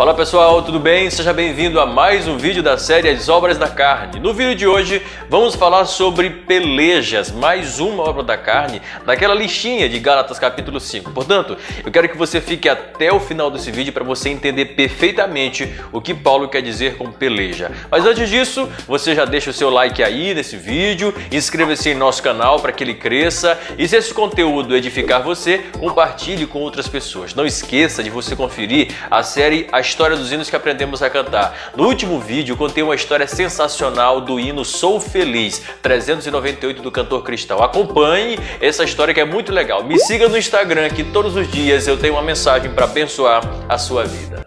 Fala pessoal, tudo bem? Seja bem-vindo a mais um vídeo da série As Obras da Carne. No vídeo de hoje vamos falar sobre pelejas, mais uma obra da carne, daquela listinha de Gálatas capítulo 5. Portanto, eu quero que você fique até o final desse vídeo para você entender perfeitamente o que Paulo quer dizer com peleja. Mas antes disso, você já deixa o seu like aí nesse vídeo, inscreva-se em nosso canal para que ele cresça e se esse conteúdo edificar você, compartilhe com outras pessoas. Não esqueça de você conferir a série A História dos Hinos que Aprendemos a Cantar. No último vídeo, eu contei uma história sensacional do hino Sou Feliz, 398 do cantor cristão. Acompanhe essa história que é muito legal. Me siga no Instagram que todos os dias eu tenho uma mensagem para abençoar a sua vida.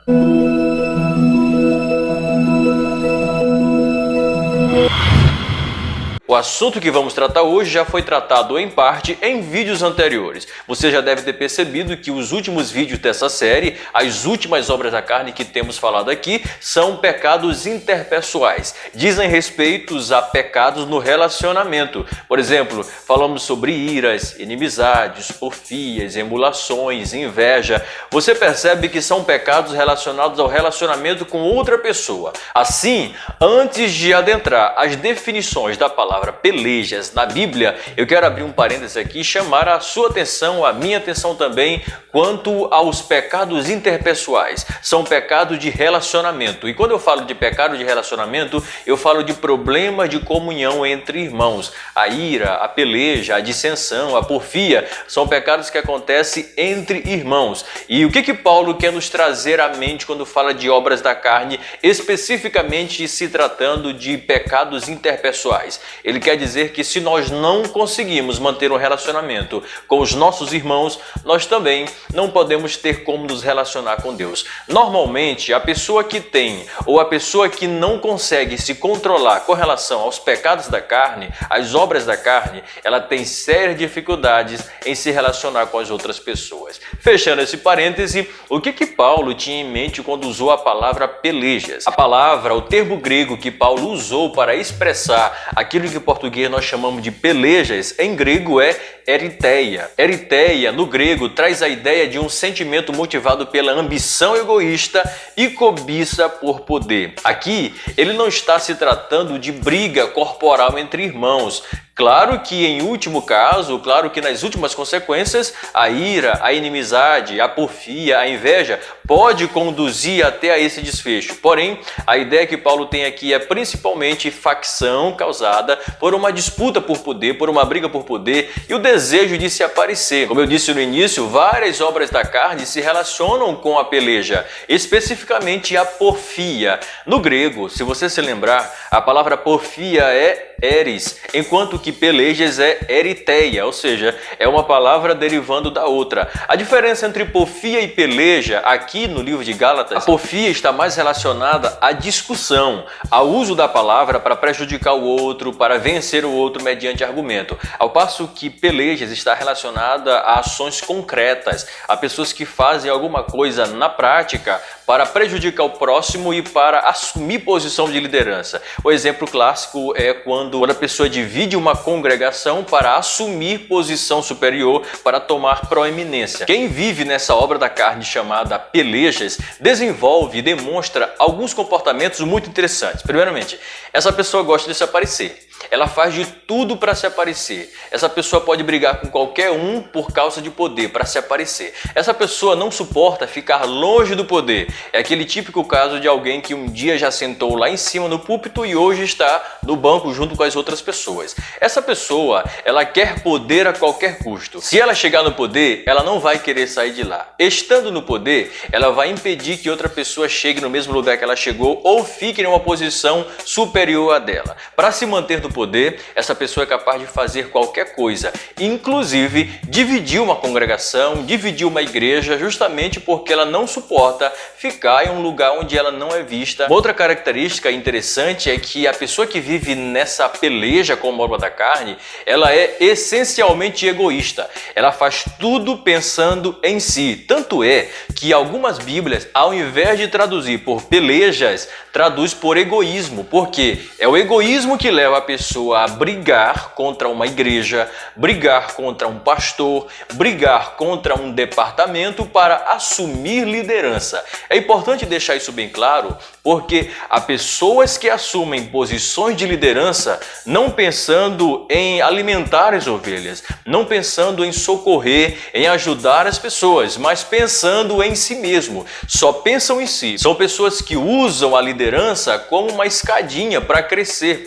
O assunto que vamos tratar hoje já foi tratado em parte em vídeos anteriores. Você já deve ter percebido que os últimos vídeos dessa série, as últimas obras da carne que temos falado aqui, são pecados interpessoais. Dizem respeito a pecados no relacionamento. Por exemplo, falamos sobre iras, inimizades, porfias, emulações, inveja. Você percebe que são pecados relacionados ao relacionamento com outra pessoa. Assim, antes de adentrar as definições da palavra pelejas na Bíblia, eu quero abrir um parênteses aqui e chamar a sua atenção, a minha atenção também, quanto aos pecados interpessoais. São pecados de relacionamento. E quando eu falo de pecado de relacionamento, eu falo de problema de comunhão entre irmãos. A ira, a peleja, a dissensão, a porfia, são pecados que acontecem entre irmãos. E o que Paulo quer nos trazer à mente quando fala de obras da carne, especificamente se tratando de pecados interpessoais? Ele quer dizer que se nós não conseguimos manter um relacionamento com os nossos irmãos, nós também não podemos ter como nos relacionar com Deus. Normalmente, a pessoa que tem ou a pessoa que não consegue se controlar com relação aos pecados da carne, às obras da carne, ela tem sérias dificuldades em se relacionar com as outras pessoas. Fechando esse parêntese, o que Paulo tinha em mente quando usou a palavra pelejas? A palavra, o termo grego que Paulo usou para expressar aquilo que em português nós chamamos de pelejas, em grego é eritheia. Eritheia, no grego, traz a ideia de um sentimento motivado pela ambição egoísta e cobiça por poder. Aqui, ele não está se tratando de briga corporal entre irmãos. Claro que em último caso, claro que nas últimas consequências, a ira, a inimizade, a porfia, a inveja pode conduzir até a esse desfecho. Porém, a ideia que Paulo tem aqui é principalmente facção causada por uma disputa por poder, por uma briga por poder e o desejo de se aparecer. Como eu disse no início, várias obras da carne se relacionam com a peleja, especificamente a porfia. No grego, se você se lembrar, a palavra porfia é eris, enquanto que pelejas é eritheia, ou seja, é uma palavra derivando da outra. A diferença entre porfia e peleja aqui no livro de Gálatas, a porfia está mais relacionada à discussão, ao uso da palavra para prejudicar o outro, para vencer o outro mediante argumento, ao passo que pelejas está relacionada a ações concretas, a pessoas que fazem alguma coisa na prática para prejudicar o próximo e para assumir posição de liderança. O exemplo clássico é quando a pessoa divide uma congregação para assumir posição superior, para tomar proeminência. Quem vive nessa obra da carne chamada pelejas desenvolve e demonstra alguns comportamentos muito interessantes. Primeiramente, essa pessoa gosta de se aparecer. Ela faz de tudo para se aparecer. Essa pessoa pode brigar com qualquer um por causa de poder, para se aparecer. Essa pessoa não suporta ficar longe do poder. É aquele típico caso de alguém que um dia já sentou lá em cima no púlpito e hoje está no banco junto com as outras pessoas. Essa pessoa, ela quer poder a qualquer custo. Se ela chegar no poder, ela não vai querer sair de lá. Estando no poder, ela vai impedir que outra pessoa chegue no mesmo lugar que ela chegou ou fique em uma posição superior à dela. Para se manter no poder, essa pessoa é capaz de fazer qualquer coisa, inclusive dividir uma congregação, dividir uma igreja, justamente porque ela não suporta ficar em um lugar onde ela não é vista. Outra característica interessante é que a pessoa que vive nessa peleja com a obra da carne, ela é essencialmente egoísta. Ela faz tudo pensando em si. Tanto é que algumas Bíblias, ao invés de traduzir por pelejas, traduz por egoísmo, porque é o egoísmo que leva a pessoa pessoa a brigar contra uma igreja, brigar contra um pastor, brigar contra um departamento para assumir liderança. É importante deixar isso bem claro, porque há pessoas que assumem posições de liderança não pensando em alimentar as ovelhas, não pensando em socorrer, em ajudar as pessoas, mas pensando em si mesmo. Só pensam em si. São pessoas que usam a liderança como uma escadinha para crescer,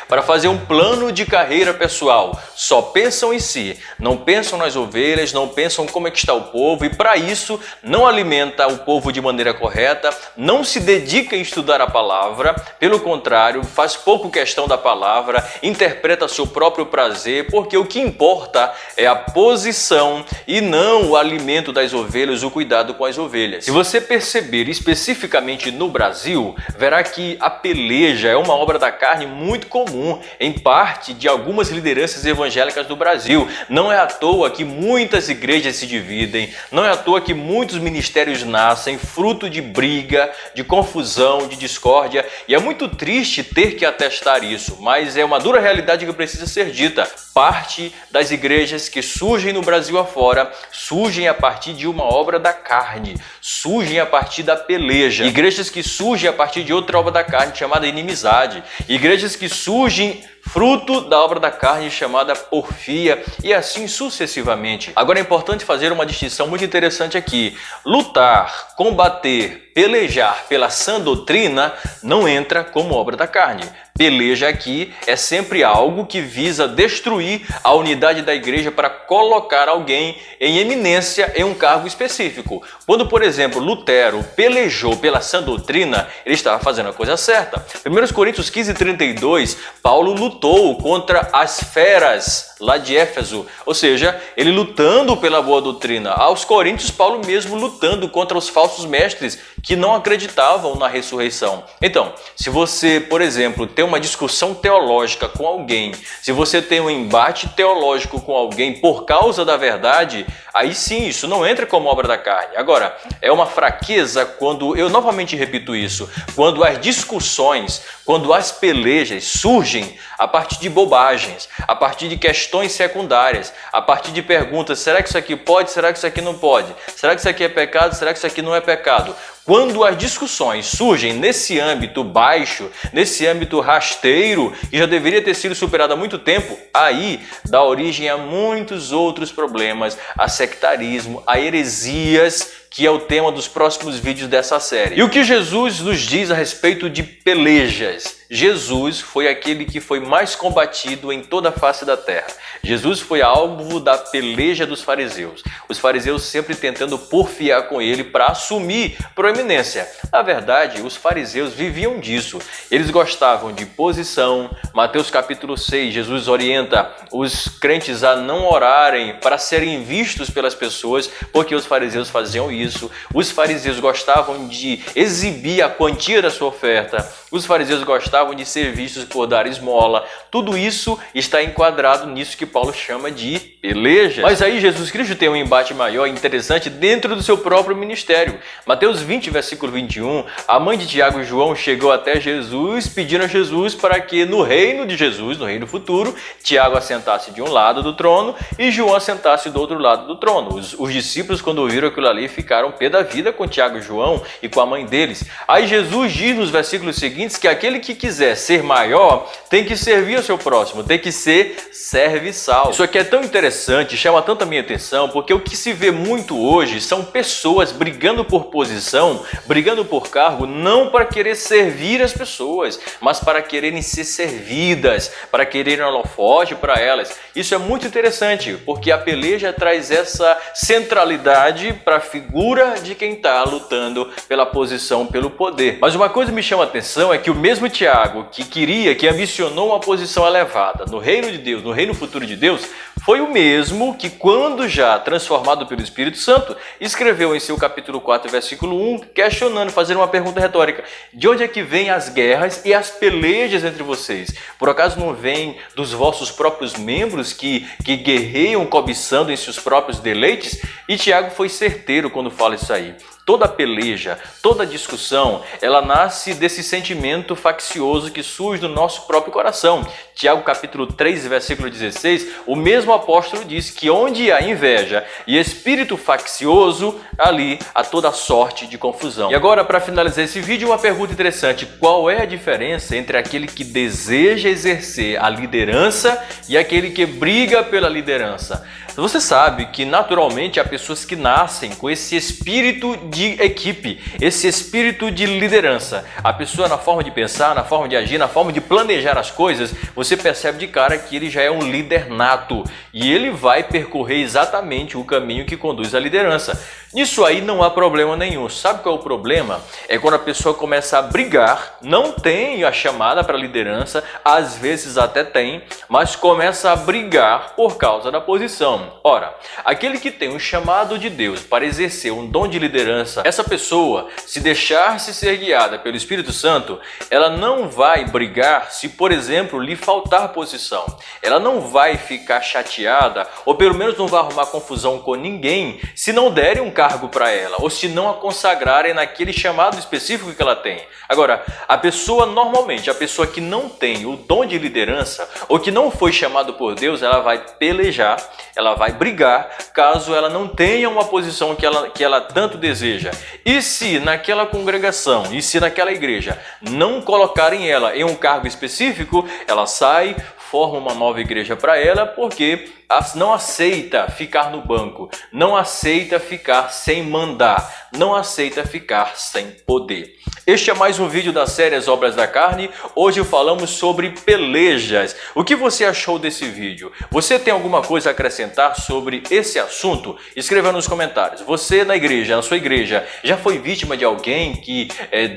para fazer um plano de carreira pessoal. Só pensam em si, não pensam nas ovelhas, não pensam como é que está o povo, e para isso não alimenta o povo de maneira correta, não se dedica a estudar a palavra, pelo contrário, faz pouco questão da palavra, interpreta seu próprio prazer, porque o que importa é a posição e não o alimento das ovelhas, o cuidado com as ovelhas. Se você perceber especificamente no Brasil, verá que a peleja é uma obra da carne muito comum em parte de algumas lideranças evangélicas do Brasil. Não é à toa que muitas igrejas se dividem, não é à toa que muitos ministérios nascem fruto de briga, de confusão, de discórdia, e é muito triste ter que atestar isso, mas é uma dura realidade que precisa ser dita. Parte das igrejas que surgem no Brasil afora surgem a partir de uma obra da carne, surgem a partir da peleja. Igrejas que surgem a partir de outra obra da carne chamada inimizade. Igrejas que surgem fruto da obra da carne chamada porfia, e assim sucessivamente. Agora é importante fazer uma distinção muito interessante aqui. Lutar, combater, pelejar pela sã doutrina não entra como obra da carne. Peleja aqui é sempre algo que visa destruir a unidade da igreja para colocar alguém em eminência em um cargo específico. Quando, por exemplo, Lutero pelejou pela sã doutrina, ele estava fazendo a coisa certa. 1 Coríntios 15:32, Paulo lutou contra as feras lá de Éfeso, ou seja, ele lutando pela boa doutrina. Aos Coríntios, Paulo mesmo lutando contra os falsos mestres que não acreditavam na ressurreição. Então, se você, por exemplo, tem uma discussão teológica com alguém, se você tem um embate teológico com alguém por causa da verdade, aí sim, isso não entra como obra da carne. Agora, é uma fraqueza quando, eu novamente repito isso, quando as discussões, quando as pelejas surgem a partir de bobagens, a partir de questões secundárias, a partir de perguntas: será que isso aqui pode? Será que isso aqui não pode? Será que isso aqui é pecado? Será que isso aqui não é pecado? Quando as discussões surgem nesse âmbito baixo, nesse âmbito rasteiro, que já deveria ter sido superado há muito tempo, aí dá origem a muitos outros problemas, a sectarismo, a heresias, que é o tema dos próximos vídeos dessa série. E o que Jesus nos diz a respeito de pelejas? Jesus foi aquele que foi mais combatido em toda a face da terra. Jesus foi alvo da peleja dos fariseus. Os fariseus sempre tentando porfiar com ele para assumir proeminência. Na verdade, os fariseus viviam disso. Eles gostavam de posição. Mateus capítulo 6, Jesus orienta os crentes a não orarem para serem vistos pelas pessoas, porque os fariseus faziam isso. Os fariseus gostavam de exibir a quantia da sua oferta. Os fariseus gostavam de ser vistos por dar esmola. Tudo isso está enquadrado nisso que Paulo chama de peleja. Mas aí Jesus Cristo tem um embate maior e interessante dentro do seu próprio ministério. Mateus 20, versículo 21, a mãe de Tiago e João chegou até Jesus pedindo a Jesus para que no reino de Jesus, no reino futuro, Tiago assentasse de um lado do trono e João assentasse do outro lado do trono. Os discípulos, quando ouviram aquilo ali, ficaram pé da vida com Tiago e João e com a mãe deles. Aí Jesus diz nos versículos seguintes que aquele que quiser ser maior tem que servir ao seu próximo, tem que ser serviçal. Isso aqui é tão interessante, chama tanto a minha atenção, porque o que se vê muito hoje são pessoas brigando por posição, brigando por cargo, não para querer servir as pessoas, mas para quererem ser servidas, para quererem holofote para elas. Isso é muito interessante, porque a peleja traz essa centralidade para a figura de quem está lutando pela posição, pelo poder. Mas uma coisa que me chama a atenção é que o mesmo Tiago que ambicionou uma posição elevada no reino de Deus, no reino futuro de Deus, foi o mesmo que, quando já transformado pelo Espírito Santo, escreveu em seu capítulo 4, versículo 1, questionando, fazendo uma pergunta retórica: de onde é que vêm as guerras e as pelejas entre vocês? Por acaso não vêm dos vossos próprios membros que guerreiam cobiçando em seus próprios deleites? E Tiago foi certeiro quando fala isso aí. Toda peleja, toda discussão, ela nasce desse sentimento faccioso que surge no nosso próprio coração. Tiago capítulo 3, versículo 16, o mesmo apóstolo diz que onde há inveja e espírito faccioso, ali há toda sorte de confusão. E agora, para finalizar esse vídeo, uma pergunta interessante: qual é a diferença entre aquele que deseja exercer a liderança e aquele que briga pela liderança? Você sabe que naturalmente há pessoas que nascem com esse espírito de equipe, esse espírito de liderança. A pessoa, na forma de pensar, na forma de agir, na forma de planejar as coisas, você percebe de cara que ele já é um líder nato e ele vai percorrer exatamente o caminho que conduz à liderança. Nisso aí não há problema nenhum. Sabe qual é o problema? É quando a pessoa começa a brigar, não tem a chamada para liderança, às vezes até tem, mas começa a brigar por causa da posição. Ora, aquele que tem um chamado de Deus para exercer um dom de liderança, essa pessoa, se deixar-se ser guiada pelo Espírito Santo, ela não vai brigar se, por exemplo, lhe faltar posição. Ela não vai ficar chateada, ou pelo menos não vai arrumar confusão com ninguém, se não derem um cargo para ela, ou se não a consagrarem naquele chamado específico que ela tem. Agora, a pessoa normalmente, a pessoa que não tem o dom de liderança, ou que não foi chamado por Deus, ela vai pelejar, ela vai brigar, caso ela não tenha uma posição que ela tanto deseja. E se naquela congregação, e se naquela igreja não colocarem ela em um cargo específico, ela sai, forma uma nova igreja para ela, porque não aceita ficar no banco, não aceita ficar sem mandar, não aceita ficar sem poder. Este é mais um vídeo da série As Obras da Carne. Hoje falamos sobre pelejas. O que você achou desse vídeo? Você tem alguma coisa a acrescentar sobre esse assunto? Escreva nos comentários. Você na igreja, na sua igreja, já foi vítima de alguém que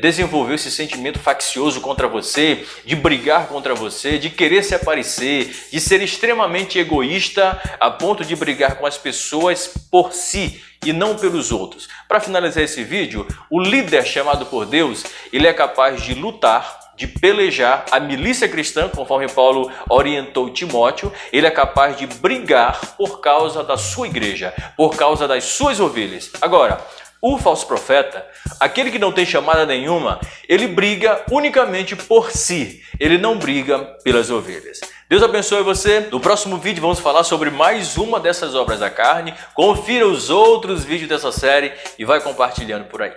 desenvolveu esse sentimento faccioso contra você, de brigar contra você, de querer se aparecer, de ser extremamente egoísta a ponto de brigar com as pessoas por si e não pelos outros? Para finalizar esse vídeo, o líder chamado por Deus, ele é capaz de lutar, de pelejar a milícia cristã, conforme Paulo orientou Timóteo. Ele é capaz de brigar por causa da sua igreja, por causa das suas ovelhas. Agora, o falso profeta, aquele que não tem chamada nenhuma, ele briga unicamente por si, ele não briga pelas ovelhas. Deus abençoe você. No próximo vídeo vamos falar sobre mais uma dessas obras da carne. Confira os outros vídeos dessa série e vai compartilhando por aí.